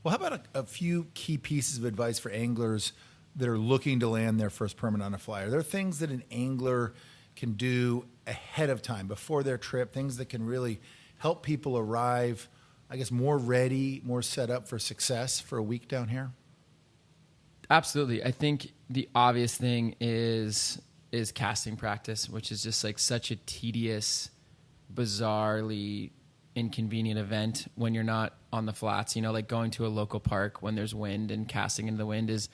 Well, how about a few key pieces of advice for anglers that are looking to land their first permit on a fly? Are there things that an angler can do ahead of time, before their trip, things that can really help people arrive, I guess, more ready, more set up for success for a week down here? Absolutely. I think the obvious thing is casting practice, which is just like such a tedious, bizarrely inconvenient event when you're not on the flats. Like going to a local park when there's wind and casting into the wind is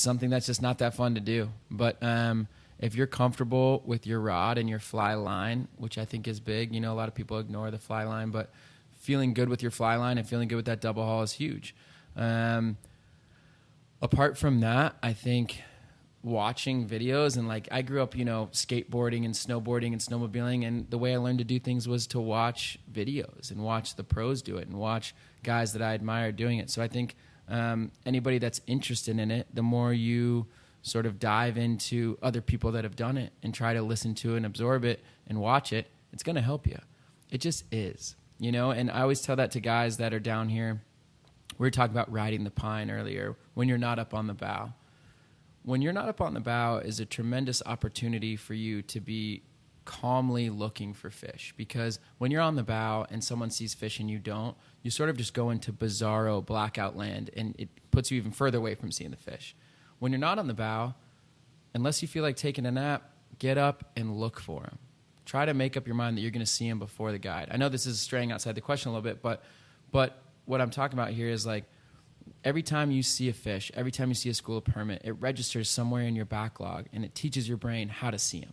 something that's just not that fun to do. But if you're comfortable with your rod and your fly line, which I think is big, a lot of people ignore the fly line, but feeling good with your fly line and feeling good with that double haul is huge. Apart from that, I think watching videos, and like I grew up, skateboarding and snowboarding and snowmobiling, and the way I learned to do things was to watch videos and watch the pros do it and watch guys that I admire doing it. So I think anybody that's interested in it, the more you sort of dive into other people that have done it and try to listen to and absorb it and watch it, it's going to help you. It just is, and I always tell that to guys that are down here. We were talking about riding the pine earlier. When you're not up on the bow. When you're not up on the bow is a tremendous opportunity for you to be calmly looking for fish, because when you're on the bow and someone sees fish and you don't, you sort of just go into bizarro blackout land, and it puts you even further away from seeing the fish. When you're not on the bow, unless you feel like taking a nap, get up and look for them. Try to make up your mind that you're going to see them before the guide. I know this is straying outside the question a little bit, but what I'm talking about here is like, every time you see a fish, every time you see a school of permit, it registers somewhere in your backlog, and it teaches your brain how to see them.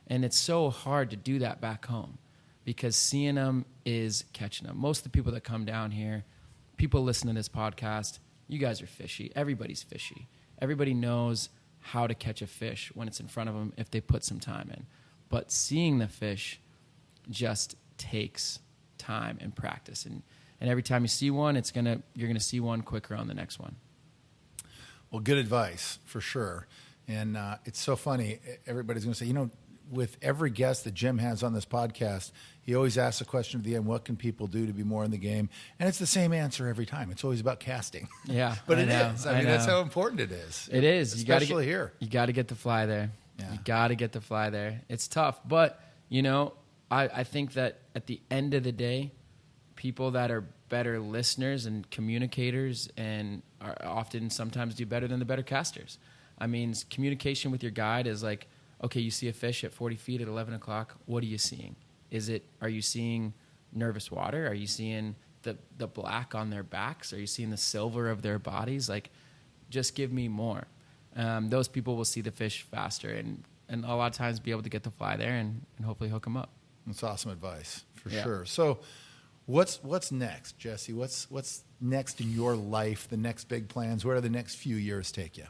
And it's so hard to do that back home, because seeing them is catching them. Most of the people that come down here, people listen to this podcast, you guys are fishy. Everybody's fishy. Everybody knows how to catch a fish when it's in front of them if they put some time in. But seeing the fish just takes time and practice. And every time you see one, you're gonna see one quicker on the next one. Well, good advice for sure. And it's so funny. Everybody's going to say, with every guest that Jim has on this podcast, he always asks a question at the end: what can people do to be more in the game? And it's the same answer every time. It's always about casting. Yeah, but it is. I mean, that's how important it is. It is. Especially here. You got to get the fly there. Yeah. You got to get the fly there. It's tough, but I think that at the end of the day, people that are better listeners and communicators and are often sometimes do better than the better casters. I mean, communication with your guide is like, okay, you see a fish at 40 feet at 11 o'clock. What are you seeing? Are you seeing nervous water? Are you seeing the black on their backs? Are you seeing the silver of their bodies? Like, just give me more. Those people will see the fish faster and a lot of times be able to get the fly there and hopefully hook them up. That's awesome advice for sure. So what's next, Jesse? What's next in your life, the next big plans? Where do the next few years take you?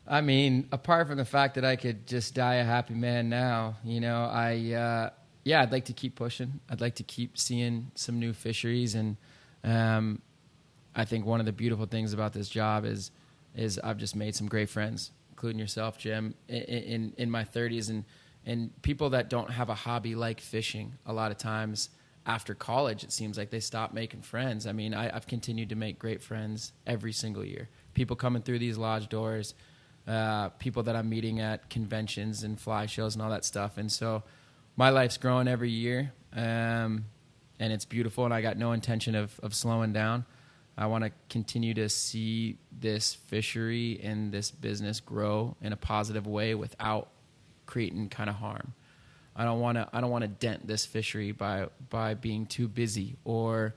I mean, apart from the fact that I could just die a happy man now, I'd like to keep pushing. I'd like to keep seeing some new fisheries. And I think one of the beautiful things about this job is I've just made some great friends, including yourself, Jim, in my 30s. And people that don't have a hobby like fishing, a lot of times after college, it seems like they stop making friends. I mean, I've continued to make great friends every single year. People coming through these lodge doors, people that I'm meeting at conventions and fly shows and all that stuff. And so my life's growing every year, and it's beautiful, and I got no intention of slowing down. I want to continue to see this fishery and this business grow in a positive way without creating kind of harm. I don't want to dent this fishery by being too busy or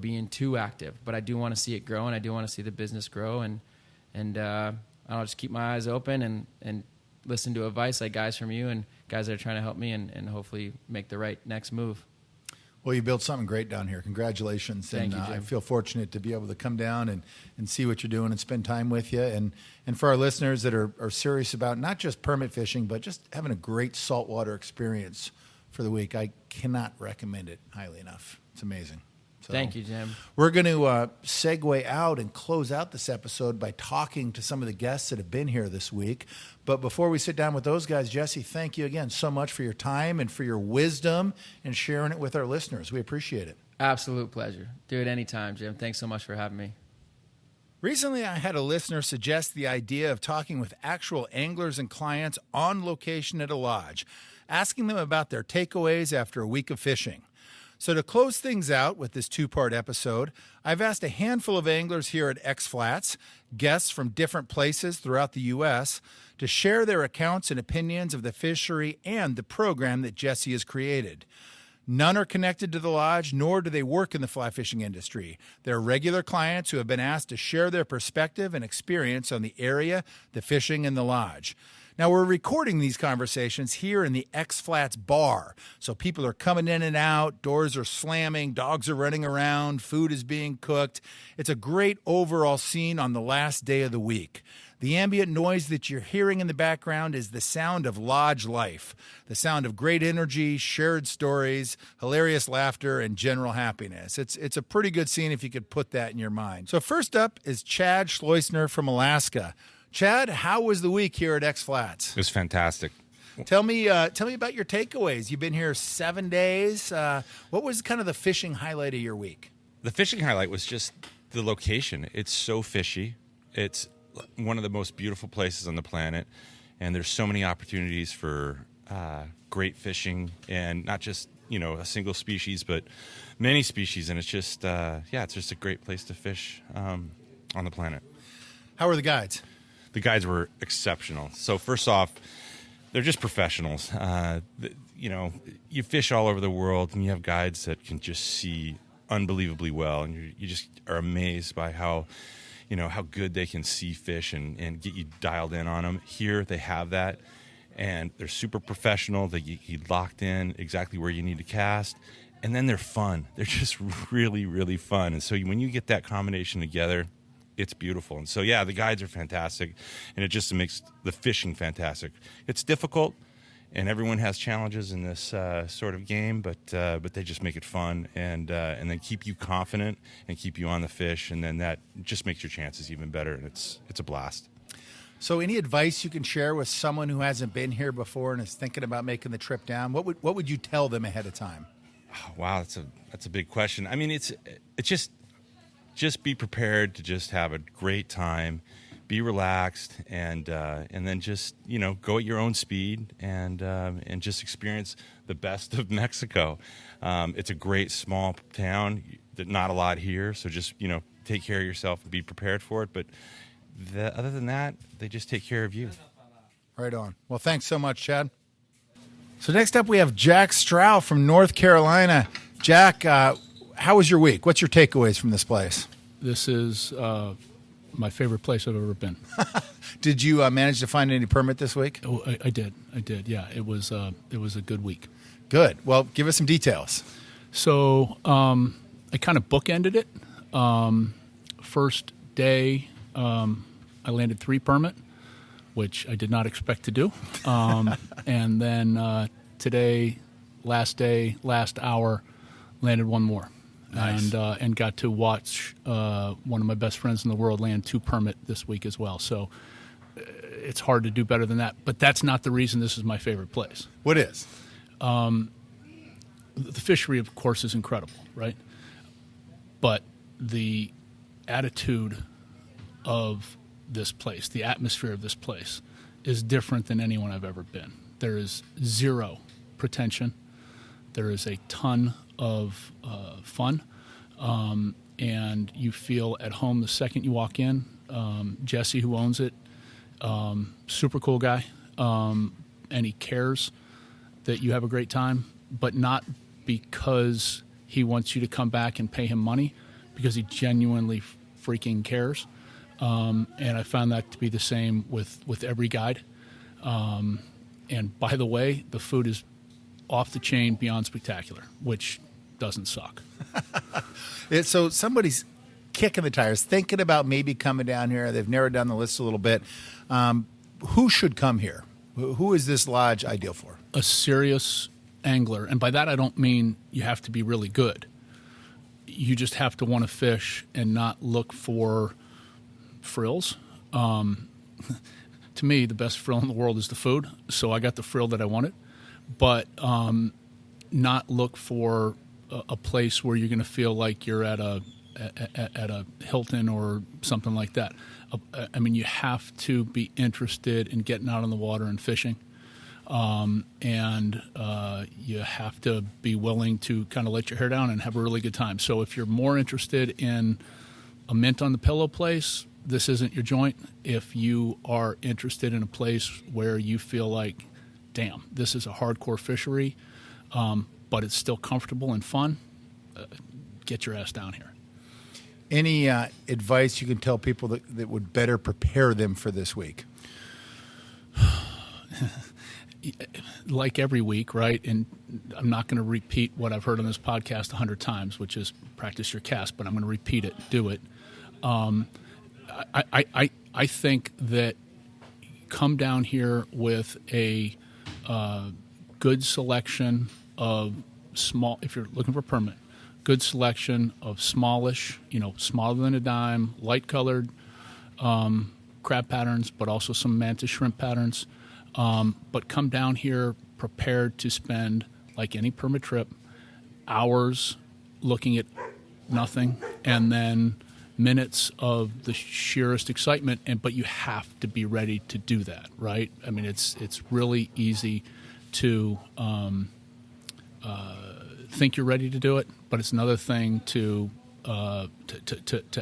being too active, but I do want to see it grow, and I do want to see the business grow, and I'll just keep my eyes open and listen to advice like guys from you and guys that are trying to help me and hopefully make the right next move. Well, you built something great down here. Congratulations. Thank you, Jim. I feel fortunate to be able to come down and see what you're doing and spend time with you. And for our listeners that are serious about not just permit fishing, but just having a great saltwater experience for the week, I cannot recommend it highly enough. It's amazing. So Thank you, Jim. We're going to segue out and close out this episode by talking to some of the guests that have been here this week. But before we sit down with those guys, Jesse, thank you again so much for your time and for your wisdom and sharing it with our listeners. We appreciate it. Absolute pleasure. Do it anytime, Jim. Thanks so much for having me. Recently, I had a listener suggest the idea of talking with actual anglers and clients on location at a lodge, asking them about their takeaways after a week of fishing. So to close things out with this two-part episode, I've asked a handful of anglers here at XFlats, guests from different places throughout the U.S., to share their accounts and opinions of the fishery and the program that Jesse has created. None are connected to the lodge, nor do they work in the fly fishing industry. They're regular clients who have been asked to share their perspective and experience on the area, the fishing, and the lodge. Now, we're recording these conversations here in the XFlats bar, so people are coming in and out, doors are slamming, dogs are running around, food is being cooked. It's a great overall scene on the last day of the week. The ambient noise that you're hearing in the background is the sound of lodge life, the sound of great energy, shared stories, hilarious laughter, and general happiness. It's a pretty good scene if you could put that in your mind. So first up is Chad Schleusner from Alaska. Chad, how was the week here at XFlats? It was fantastic. Tell me about your takeaways. You've been here 7 days. What was kind of the fishing highlight of your week? The fishing highlight was just the location. It's so fishy. It's one of the most beautiful places on the planet, and there's so many opportunities for great fishing, and not just a single species, but many species. And it's just it's just a great place to fish on the planet. How were the guides? The guides were exceptional. So first off, they're just professionals. You fish all over the world, and you have guides that can just see unbelievably well, and you just are amazed by how good they can see fish and get you dialed in on them. Here, they have that, and they're super professional. They get you locked in exactly where you need to cast, and then they're fun. They're just really, really fun. And so when you get that combination together, it's beautiful. And so, the guides are fantastic, and it just makes the fishing fantastic. It's difficult, and everyone has challenges in this sort of game, but they just make it fun and then keep you confident and keep you on the fish, and then that just makes your chances even better, and it's a blast. So any advice you can share with someone who hasn't been here before and is thinking about making the trip down? What would you tell them ahead of time? Oh, wow, that's a big question. I mean, it's just be prepared to just have a great time, be relaxed, and then just go at your own speed and just experience the best of Mexico. It's a great small town, not a lot here, so just take care of yourself and be prepared for it. But other than that, they just take care of you. Right on. Well, thanks so much, Chad. So next up, we have Jack Strow from North Carolina. Jack, how was your week? What's your takeaways from this place? This is my favorite place I've ever been. Did you manage to find any permit this week? Oh, I did. Yeah, it was a good week. Good. Well, give us some details. So I kind of bookended it. First day, I landed 3 permit, which I did not expect to do. And then today, last day, last hour, landed 1 more. Nice. And got to watch one of my best friends in the world land 2 permit this week as well. So it's hard to do better than that. But that's not the reason this is my favorite place. What is? The fishery, of course, is incredible, right? But the attitude of this place, the atmosphere of this place, is different than anyone I've ever been. There is zero pretension. There is a ton of fun, and you feel at home the second you walk in. Jesse, who owns it, super cool guy, and he cares that you have a great time, but not because he wants you to come back and pay him money, because he genuinely freaking cares. And I found that to be the same with every guide. And by the way, the food is off the chain, beyond spectacular, which doesn't suck. So somebody's kicking the tires, thinking about maybe coming down here. They've narrowed down the list a little bit. Who should come here? Who is this lodge ideal for? A serious angler, and by that I don't mean you have to be really good. You just have to want to fish and not look for frills. To me, the best frill in the world is the food, so I got the frill that I wanted. But not look for a place where you're going to feel like you're at a Hilton or something like that. I mean, you have to be interested in getting out on the water and fishing, and you have to be willing to kind of let your hair down and have a really good time. So if you're more interested in a mint on the pillow place, this isn't your joint. If you are interested in a place where you feel like, damn, this is a hardcore fishery, but it's still comfortable and fun, get your ass down here. Any advice you can tell people that would better prepare them for this week? Like every week, right? And I'm not going to repeat what I've heard on this podcast 100 times, which is practice your cast, but I'm going to repeat it, do it. I think that come down here with a good selection of small, if you're looking for permit, good selection of smallish, smaller than a dime, light-colored crab patterns, but also some mantis shrimp patterns. But come down here prepared to spend, like any permit trip, hours looking at nothing and then minutes of the sheerest excitement. But you have to be ready to do that, right? I mean, it's really easy to think you're ready to do it, but it's another thing to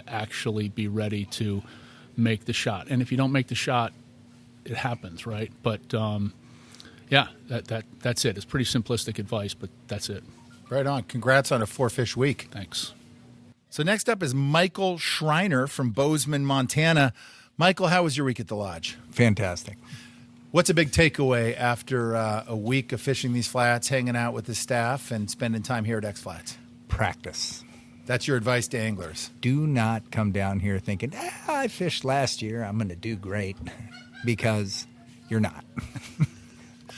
actually be ready to make the shot. And if you don't make the shot, it happens, right? But yeah, that's it. It's pretty simplistic advice, but that's it. Right on. Congrats on a 4-fish week. Thanks. So next up is Michael Schreiner from Bozeman, Montana. Michael, how was your week at the lodge? Fantastic. What's a big takeaway after a week of fishing these flats, hanging out with the staff, and spending time here at XFlats? Practice. That's your advice to anglers. Do not come down here thinking, I fished last year, I'm going to do great, because you're not.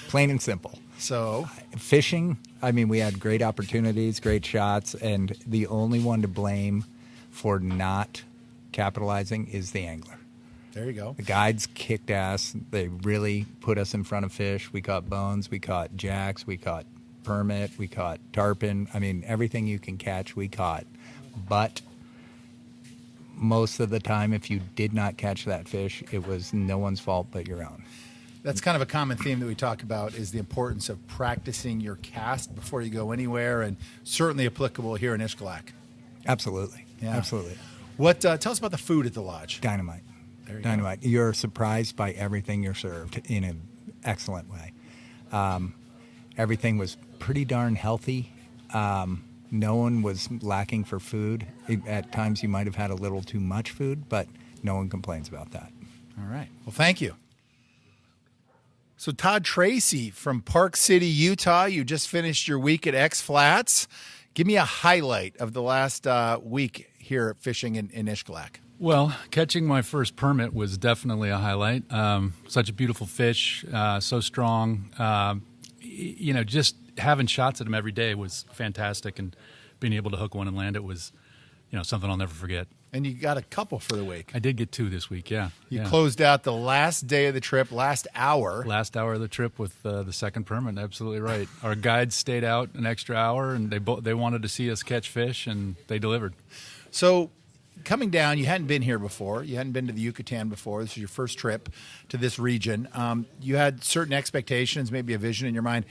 Plain and simple. So fishing, I mean, we had great opportunities, great shots, and the only one to blame for not capitalizing is the angler. there you go. The guides kicked ass. They really put us in front of fish. We caught bones, we caught jacks, we caught permit, we caught tarpon. I mean, everything you can catch, we caught. But most of the time, if you did not catch that fish, it was no one's fault but your own. That's kind of a common theme that we talk about, is the importance of practicing your cast before you go anywhere, and certainly applicable here in Xcalak. Absolutely. Yeah. Absolutely. What? Tell us about the food at the lodge. Dynamite. There you Dynamite. go. You're surprised by everything you're served in an excellent way. Everything was pretty darn healthy. No one was lacking for food. At times you might have had a little too much food, but no one complains about that. All right. Well, thank you. So Todd Tracy from Park City, Utah, you just finished your week at XFlats. Give me a highlight of the last week here at fishing in Xcalak. Well, catching my first permit was definitely a highlight. Such a beautiful fish, so strong. Just having shots at him every day was fantastic, and being able to hook one and land it was, something I'll never forget. And you got a couple for the week. I did get 2 this week, yeah. You closed out the last day of the trip, last hour. Last hour of the trip with the second permit, absolutely right. Our guides stayed out an extra hour, and they wanted to see us catch fish, and they delivered. So coming down, you hadn't been here before. You hadn't been to the Yucatan before. This is your first trip to this region. You had certain expectations, maybe a vision in your mind.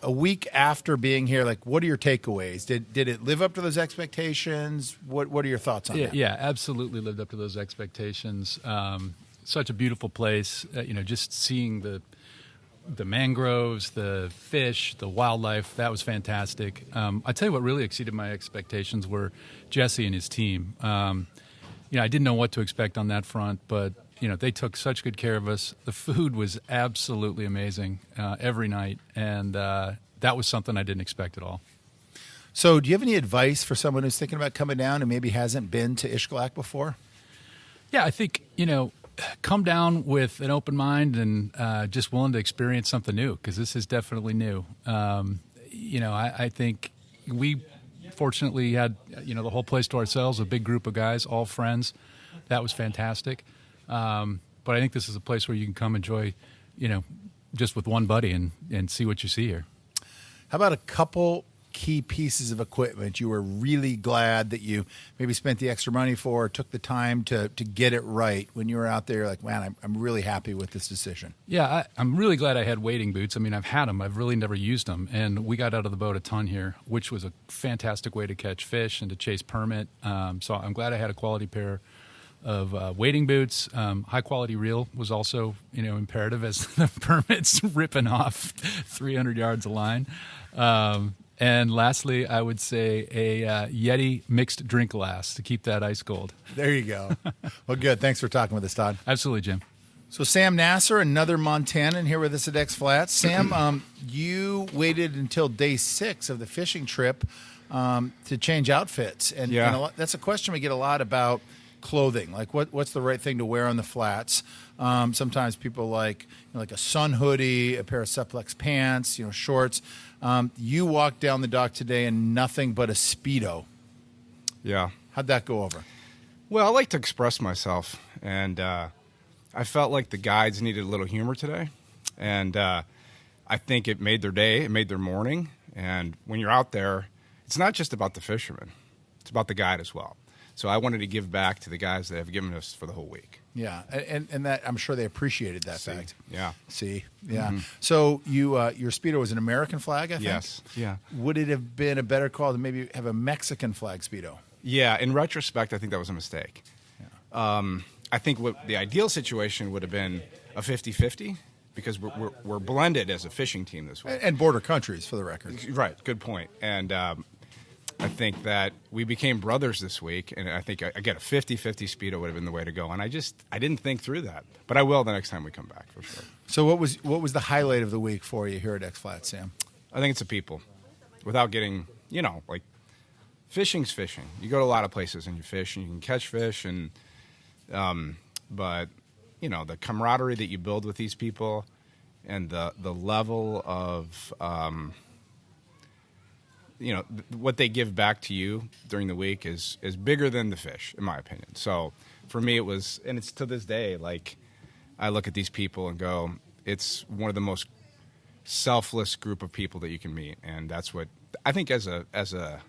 A week after being here, what are your takeaways? Did it live up to those expectations? What are your thoughts on that? Yeah, absolutely lived up to those expectations. Such a beautiful place. Just seeing the mangroves, the fish, the wildlife, that was fantastic. I tell you what really exceeded my expectations were Jesse and his team. I didn't know what to expect on that front, but they took such good care of us. The food was absolutely amazing every night, and that was something I didn't expect at all. So do you have any advice for someone who's thinking about coming down and maybe hasn't been to Xcalak before? Yeah, I think, come down with an open mind and just willing to experience something new, because this is definitely new. I think we fortunately had, the whole place to ourselves, a big group of guys, all friends. That was fantastic. But I think this is a place where you can come enjoy, just with one buddy and see what you see here. How about a couple key pieces of equipment you were really glad that you maybe spent the extra money for, or took the time to get it right when you were out there? Like, man, I'm really happy with this decision. Yeah, I'm really glad I had wading boots. I mean, I've had them. I've really never used them. And we got out of the boat a ton here, which was a fantastic way to catch fish and to chase permit. So I'm glad I had a quality pair of wading boots. High quality reel was also, imperative, as the permit's ripping off 300 yards of line. And lastly, I would say a Yeti mixed drink glass to keep that ice cold. There you go. Well, good. Thanks for talking with us, Todd. Absolutely, Jim. So Sam Nasser, another Montanan here with us at XFlats. Sam, you waited until day 6 of the fishing trip to change outfits. And that's a question we get a lot about clothing. Like, what's the right thing to wear on the flats? Sometimes people like a sun hoodie, a pair of Supplex pants, shorts. You walked down the dock today in nothing but a Speedo. Yeah. How'd that go over? Well, I like to express myself, and I felt like the guides needed a little humor today, and I think it made their day, it made their morning, and when you're out there, it's not just about the fishermen, it's about the guide as well. So I wanted to give back to the guys that have given us for the whole week. Yeah, and that, I'm sure they appreciated that fact. Yeah. See, yeah. Mm-hmm. So your Speedo was an American flag, I think? Yes, yeah. Would it have been a better call to maybe have a Mexican flag Speedo? Yeah, in retrospect, I think that was a mistake. Yeah. I think what the ideal situation would have been a 50-50, because we're blended as a fishing team this week. And border countries, for the record. Right, good point. And I think that we became brothers this week, and I think, again, a 50-50 Speedo would have been the way to go. And I didn't think through that, but I will the next time we come back, for sure. So what was the highlight of the week for you here at XFlats, Sam? I think it's the people. Without getting, fishing's fishing. You go to a lot of places and you fish, and you can catch fish, and but, the camaraderie that you build with these people and the level of what they give back to you during the week is bigger than the fish, in my opinion. So for me, it was, and it's to this day, like, I look at these people and go, it's one of the most selfless group of people that you can meet. And that's what I think, as a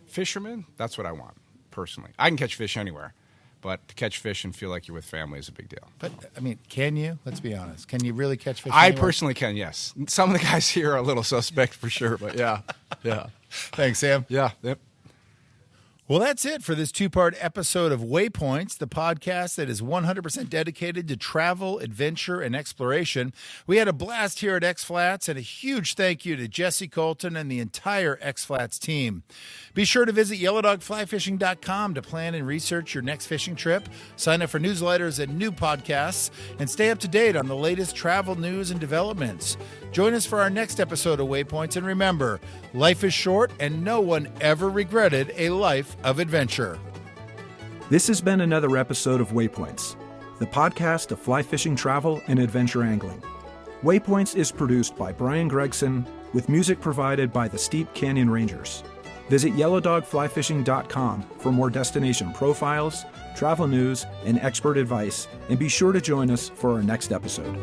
fisherman, that's what I want personally. I can catch fish anywhere, but to catch fish and feel like you're with family is a big deal. But, I mean, can you? Let's be honest. Can you really catch fish I anywhere? personally can, yes. Some of the guys here are a little suspect for sure, but yeah. Yeah. Thanks, Sam. Yeah. Yep. Well, that's it for this 2-part episode of Waypoints, the podcast that is 100% dedicated to travel, adventure, and exploration. We had a blast here at XFlats, and a huge thank you to Jesse Colton and the entire XFlats team. Be sure to visit yellowdogflyfishing.com to plan and research your next fishing trip, sign up for newsletters and new podcasts, and stay up to date on the latest travel news and developments. Join us for our next episode of Waypoints, and remember, life is short, and no one ever regretted a life of adventure. This has been another episode of Waypoints, the podcast of fly fishing travel and adventure angling. Waypoints is produced by Brian Gregson, with music provided by the Steep Canyon Rangers. Visit yellowdogflyfishing.com for more destination profiles, travel news, and expert advice, and be sure to join us for our next episode.